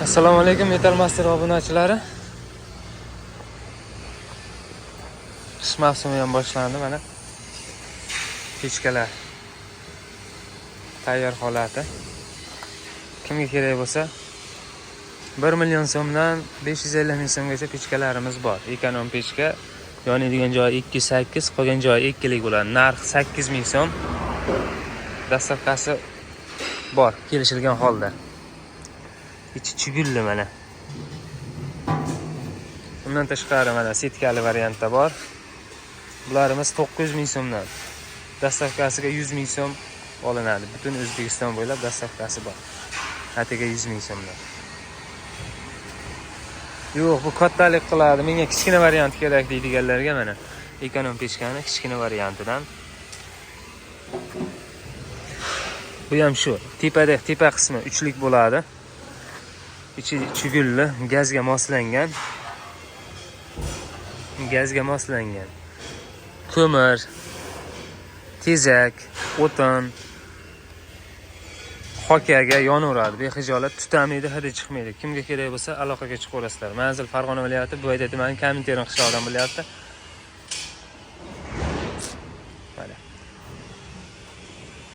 Assalomu alaykum Metal Master obunachilari. Qish mavsumi ham boshlandi mana. Pechkalar tayyor holati. Kimga kerak bo'lsa 1 million so'mdan 550 ming so'mgacha pechkalarimiz bor. Ekonom pechka, yonadigan joyi 2.8, qolgan joyi 2 lik bo'ladi. Narx 8 ming so'm. Dastavkasi bor, kelishilgan holda. İçi chugulli mana. Bundan tashqari mana setkali variantda bor. Bularimiz 900 ming so'mdan. Dastavkasiga 100 ming so'm olinadi. Butun O'zbekiston bo'ylab dastavkasi bor. Atega 100 ming so'mdan. Yo'q, bu kattalik qiladi. Menga kichkina variant kerak deydiganlarga mana ekonom pechkani kichkina variantidan. Bu ham shu. Tepa qismi 3 lik bo'ladi. İçi chugulli, gazga moslangan. Ko'mir, tezak, o'tin, hokaga yonaveradi. Bexijolat tutamaydi, hidi chiqmaydi. Kimga kerak bo'lsa aloqaga chiqaverasizlar. Manzil Farg'ona viloyati, Bo'yda tumani Komintern qishlog'idan bo'lyapti.